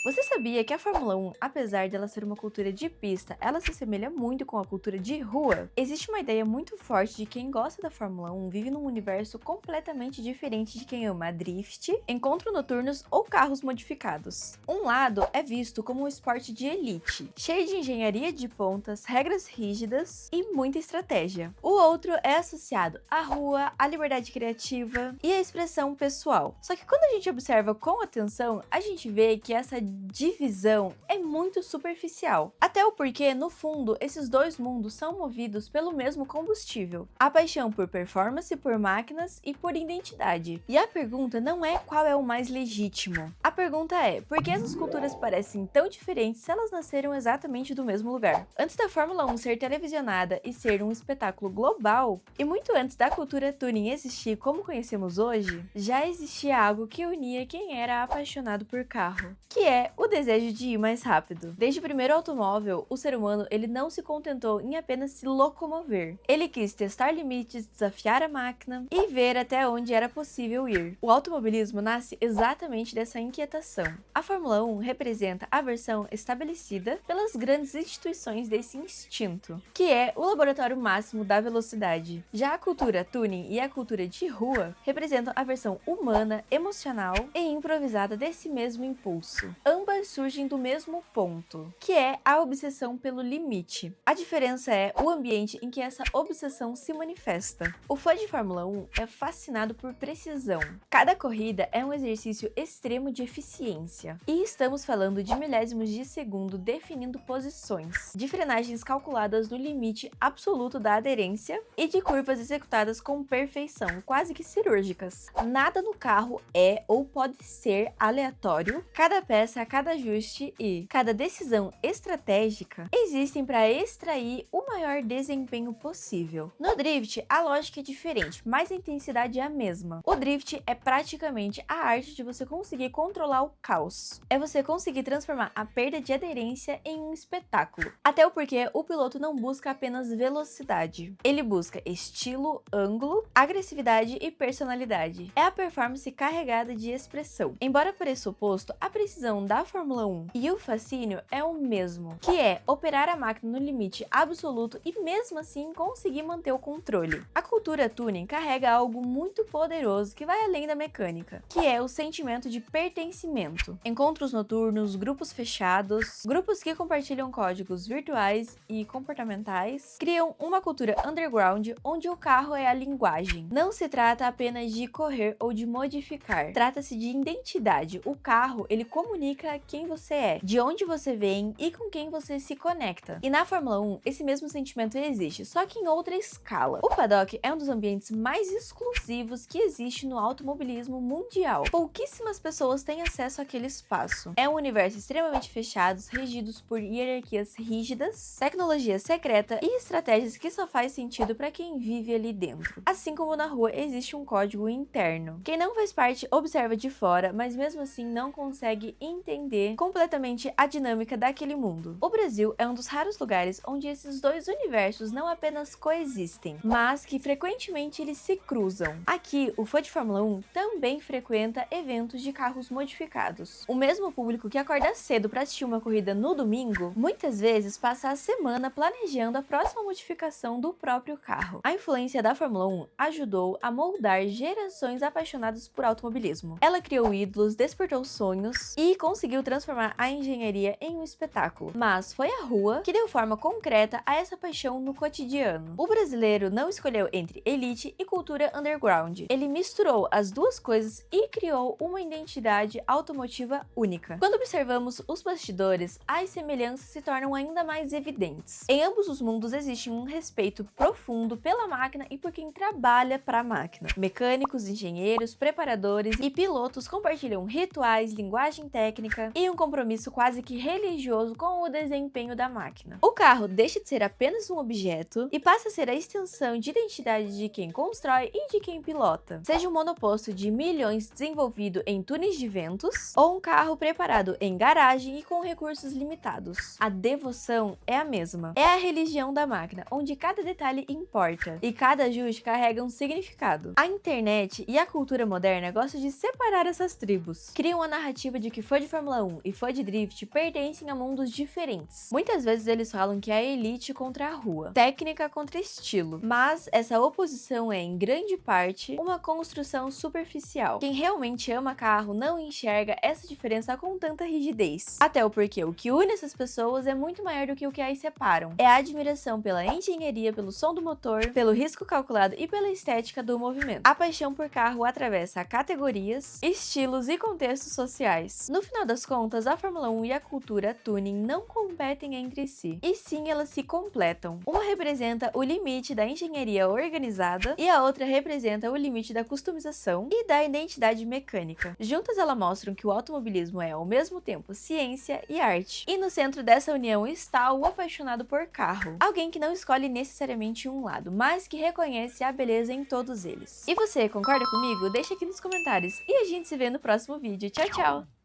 Você sabia que a Fórmula 1, apesar de ela ser uma cultura de pista, ela se assemelha muito com a cultura de rua? Existe uma ideia muito forte de que quem gosta da Fórmula 1 vive num universo completamente diferente de quem ama drift, encontros noturnos ou carros modificados. Um lado é visto como um esporte de elite, cheio de engenharia de pontas, regras rígidas e muita estratégia. O outro é associado à rua, à liberdade criativa e à expressão pessoal. Só que quando a gente observa com atenção, a gente vê que essa divisão é muito superficial. Até o porquê, no fundo, esses dois mundos são movidos pelo mesmo combustível: a paixão por performance, por máquinas e por identidade. E a pergunta não é qual é o mais legítimo. A pergunta é, por que essas culturas parecem tão diferentes se elas nasceram exatamente do mesmo lugar? Antes da Fórmula 1 ser televisionada e ser um espetáculo global, e muito antes da cultura tuning existir como conhecemos hoje, já existia algo que unia quem era apaixonado por carro, que é o desejo de ir mais rápido. Desde o primeiro automóvel, o ser humano ele não se contentou em apenas se locomover. Ele quis testar limites, desafiar a máquina e ver até onde era possível ir. O automobilismo nasce exatamente dessa inquietação. A Fórmula 1 representa a versão estabelecida pelas grandes instituições desse instinto, que é o laboratório máximo da velocidade. Já a cultura tuning e a cultura de rua representam a versão humana, emocional e improvisada desse mesmo impulso. Ambas surgem do mesmo ponto, que é a obsessão pelo limite. A diferença é o ambiente em que essa obsessão se manifesta. O fã de Fórmula 1 é fascinado por precisão. Cada corrida é um exercício extremo de eficiência. E estamos falando de milésimos de segundo definindo posições, de frenagens calculadas no limite absoluto da aderência e de curvas executadas com perfeição, quase que cirúrgicas. Nada no carro é ou pode ser aleatório. Cada peça, a cada ajuste e cada decisão estratégica existem para extrair o maior desempenho possível. No drift, a lógica é diferente, mas a intensidade é a mesma. O drift é praticamente a arte de você conseguir controlar o caos. É você conseguir transformar a perda de aderência em um espetáculo. Até o porquê o piloto não busca apenas velocidade. Ele busca estilo, ângulo, agressividade e personalidade. É a performance carregada de expressão. Embora pareça oposto, a precisão da Fórmula 1 e o fascínio é o mesmo, que é operar a máquina no limite absoluto e mesmo assim conseguir manter o controle. A cultura tuning carrega algo muito poderoso que vai além da mecânica, que é o sentimento de pertencimento. Encontros noturnos, grupos fechados, grupos que compartilham códigos virtuais e comportamentais, criam uma cultura underground onde o carro é a linguagem. Não se trata apenas de correr ou de modificar, trata-se de identidade. O carro, ele comunica quem você é, de onde você vem e com quem você se conecta. E na Fórmula 1, esse mesmo sentimento existe, só que em outra escala. O paddock é um dos ambientes mais exclusivos que existe no automobilismo mundial. Pouquíssimas pessoas têm acesso àquele espaço. É um universo extremamente fechado, regidos por hierarquias rígidas, tecnologia secreta e estratégias que só faz sentido para quem vive ali dentro. Assim como na rua existe um código interno. Quem não faz parte observa de fora, mas mesmo assim não consegue entender completamente a dinâmica daquele mundo. O Brasil é um dos raros lugares onde esses dois universos não apenas coexistem, mas que frequentemente eles se cruzam. Aqui, o fã de Fórmula 1 também frequenta eventos de carros modificados. O mesmo público que acorda cedo para assistir uma corrida no domingo, muitas vezes passa a semana planejando a próxima modificação do próprio carro. A influência da Fórmula 1 ajudou a moldar gerações apaixonadas por automobilismo. Ela criou ídolos, despertou sonhos e conseguiu transformar a engenharia em um espetáculo. Mas foi a rua que deu forma concreta a essa paixão no cotidiano. O brasileiro não escolheu entre elite e cultura underground. Ele misturou as duas coisas e criou uma identidade automotiva única. Quando observamos os bastidores, as semelhanças se tornam ainda mais evidentes. Em ambos os mundos existe um respeito profundo pela máquina e por quem trabalha para a máquina. Mecânicos, engenheiros, preparadores e pilotos compartilham rituais, linguagem técnica e um compromisso quase que religioso com o desempenho da máquina. O carro deixa de ser apenas um objeto e passa a ser a extensão de identidade de quem constrói e de quem pilota. Seja um monoposto de milhões desenvolvido em túneis de ventos ou um carro preparado em garagem e com recursos limitados. A devoção é a mesma. É a religião da máquina, onde cada detalhe importa e cada ajuste carrega um significado. A internet e a cultura moderna gostam de separar essas tribos. Criam a narrativa de que fã de Fórmula Fórmula 1 e fã de drift pertencem a mundos diferentes. Muitas vezes eles falam que é a elite contra a rua, técnica contra estilo, mas essa oposição é, em grande parte, uma construção superficial. Quem realmente ama carro não enxerga essa diferença com tanta rigidez. Até o porquê o que une essas pessoas é muito maior do que o que as separam. É a admiração pela engenharia, pelo som do motor, pelo risco calculado e pela estética do movimento. A paixão por carro atravessa categorias, estilos e contextos sociais. No final das contas, a Fórmula 1 e a cultura tuning não competem entre si, e sim elas se completam. Uma representa o limite da engenharia organizada e a outra representa o limite da customização e da identidade mecânica. Juntas elas mostram que o automobilismo é ao mesmo tempo ciência e arte. E no centro dessa união está o apaixonado por carro. Alguém que não escolhe necessariamente um lado, mas que reconhece a beleza em todos eles. E você, concorda comigo? Deixa aqui nos comentários. E a gente se vê no próximo vídeo. Tchau, tchau!